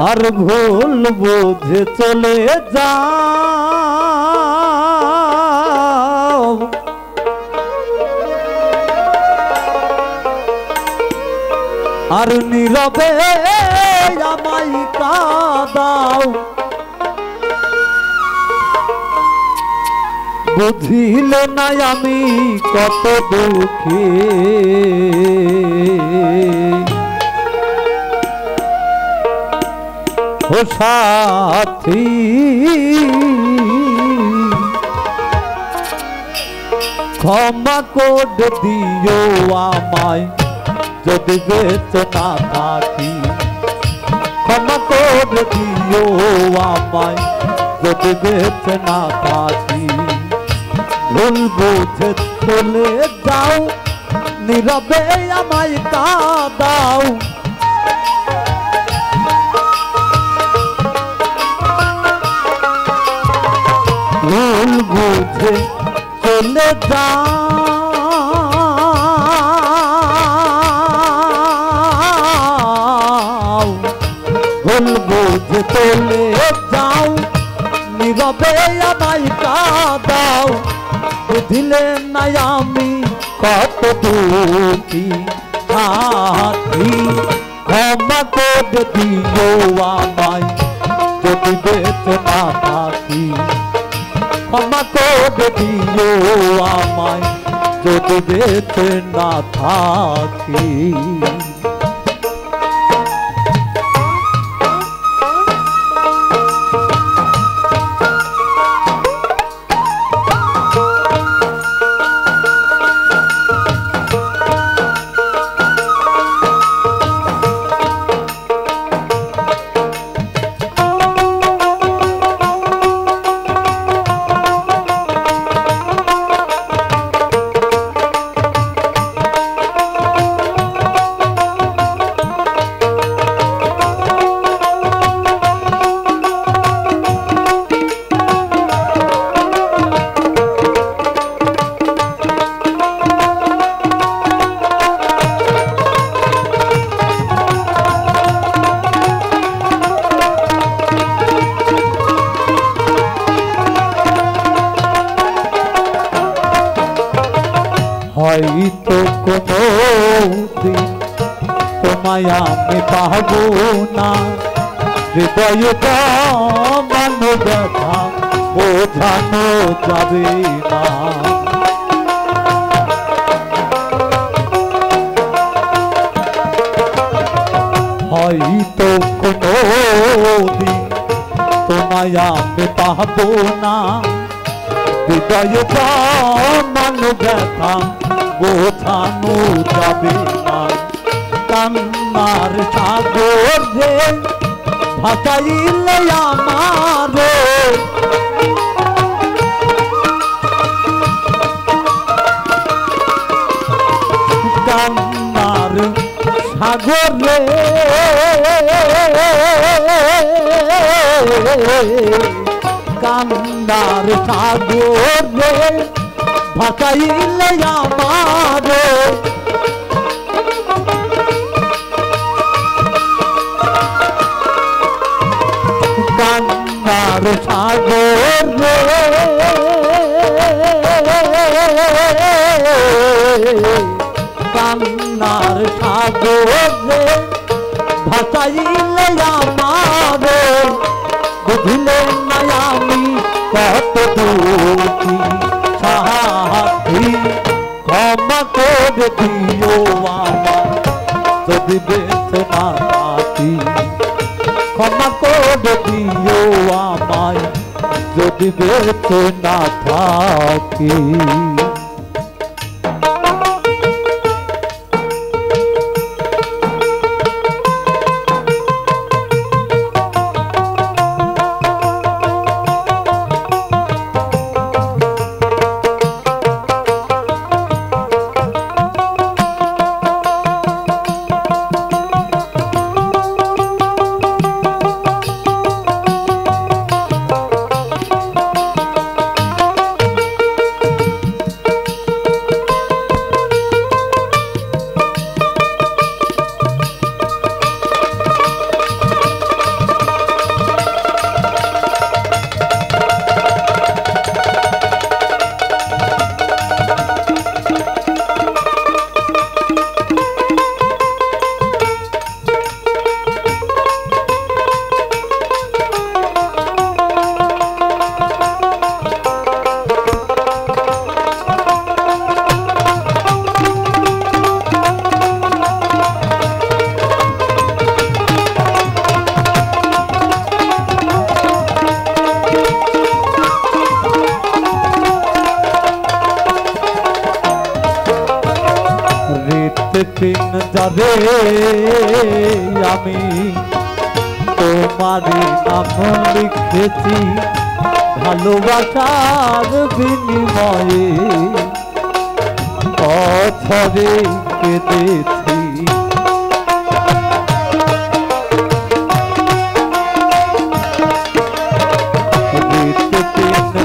আর ভুল বুঝে চলে যাও আর নীরবে আমায় কাঁদাও বুঝিলে না আমি কত দুঃখী ও সাথী ক্ষমা করে দিও আমায় যদি বেঁচে না থাকি ক্ষমা করে দিও আমায় যদি বেঁচে না থাকি ভুল বুঝে চলে যাও নীরবে আমায় কাঁদাও ভুল বুঝে চলে যাও ভুল বুঝে চলে যাও নীরবে আমায় কাঁদাও বুঝিলে না আমি কত দুঃখী সাথী ক্ষমা করে দিও আমায় যদি বেঁচে না থাকি ক্ষমা করে দিও আমায় যদি বেঁচে না থাকি হয়তো কোনো দিন তোমায় আমি পাবো না হৃদয় মানো ব্যথা বোঝানো যাবে না হয়তো কোনো দিন তোমায় আমি পাবো না হৃদয় মানো ব্যথা বোঝানো যাবে না কান্নার সাগরে ভাসাইলে আমারে কান্নার সাগরে কান্নার সাগরে ভাসাইলে আমারে কান্নার সাগরে কান্নার সাগরে ভাসাইলে আমারে বুঝিলে না আমি কত দুঃখী সাথী ক্ষমা করে দিও আমায় যদি বেঁচে না থাকি ক্ষমা করে দিও আমায় যদি বেঁচে না থাকি পিন যাবে আমি তোমারই নাম লিখেছি ভালোবাসার বিনিময়ে অঝরে কেঁদেছি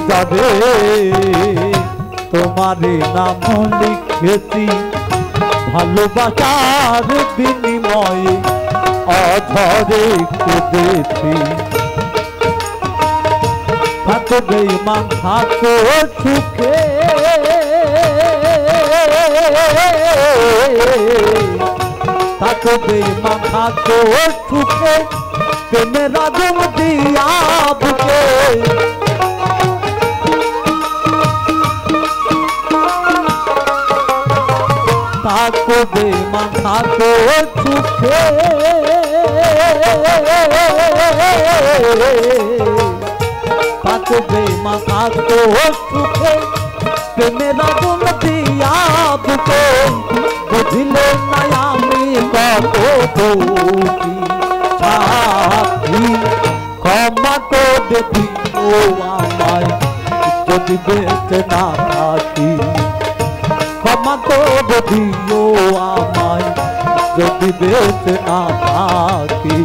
যাবে তোমারই নাম লিখেছি ভালোবাসার বিনিময়ে অঝরে কেঁদেছি থাকো বেঈমান থাকো সুখে থাকো বেঈমান থাকো সুখে প্রেমের আগুন দিয়া বুকে থাকো বেঈমান থাকো সুখে থাকো বেঈমান থাকো সুখে প্রেমের আগুন দিয়া বুকে বুঝিলে না আমি কত দুঃখী সাথী ক্ষমা করে দিও আমায় যদি বেঁচে না থাকি ক্ষমা করে দিও আমায় যদি বেঁচে না থাকি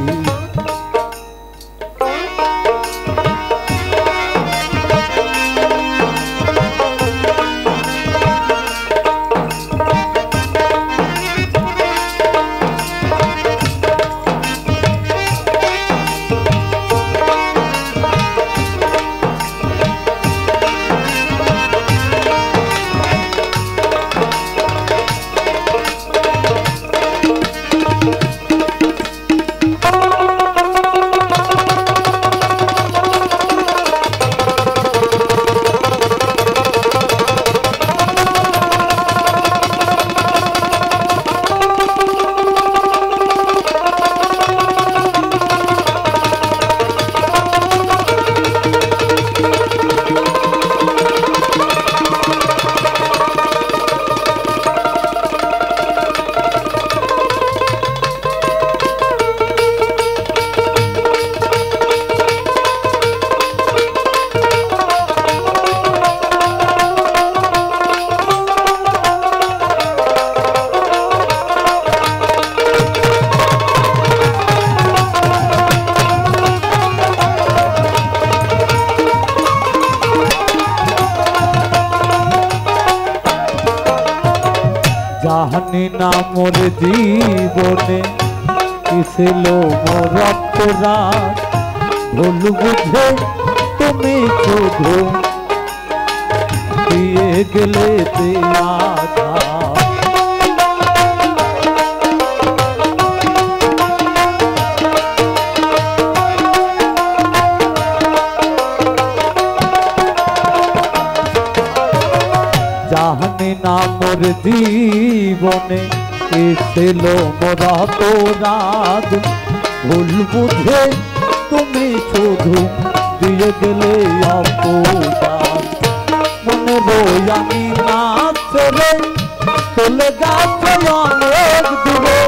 জানি না মোর জীবনে কি ছিল মোর অপরাধ ভুল বুঝে তুমি শুধু দিয়ে গেলে আঘাত জানি না মোর জীবনে ছিল মোর অপরাধ ভুল বুঝে তুমি শুধু দিয়ে গেলে অপরাধ মনে বই আমি না ছেড়ে চলে গেছে অনেক দূরে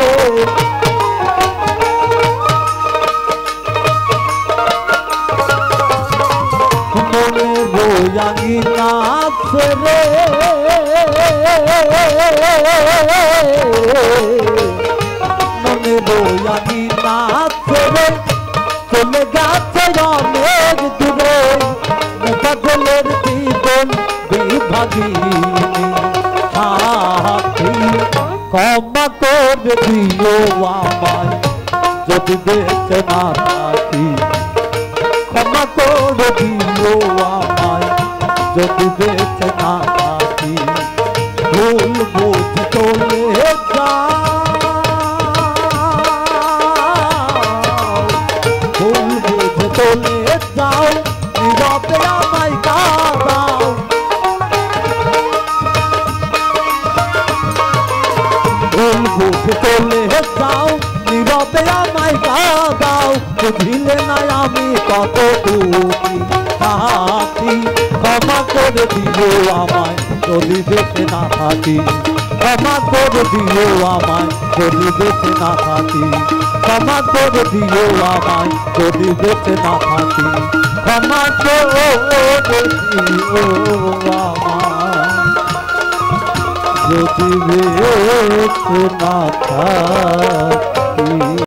মনে বই আমি না ছেড়ে মনে বয়ানি না ছেড়ে চলে গেছে অনেক দূরে পাগলের জীবন বিভাগিনী সাথী ক্ষমা করে দিও আমায় যদি বেঁচে না থাকি ক্ষমা করে দিও আমায় যদি বেঁচে না থাকি ভুল বুঝ চলে ভুল বুঝ চলে যাও নীরবে আমায় কাঁদাও ভুল বুঝ চলে যাও নীরবে আমায় কাঁদাও বুঝিলে না আমি কত দুঃখী সাথী ক্ষমা করে দিও আমায় যদি বেঁচে না থাকি ক্ষমা করে দিও আমায় যদি বেঁচে না থাকি, ক্ষমা করে দিও আমায় যদি বেঁচে না থাকি, ক্ষমা করে দিও আমায় যদি বেঁচে না থাকি।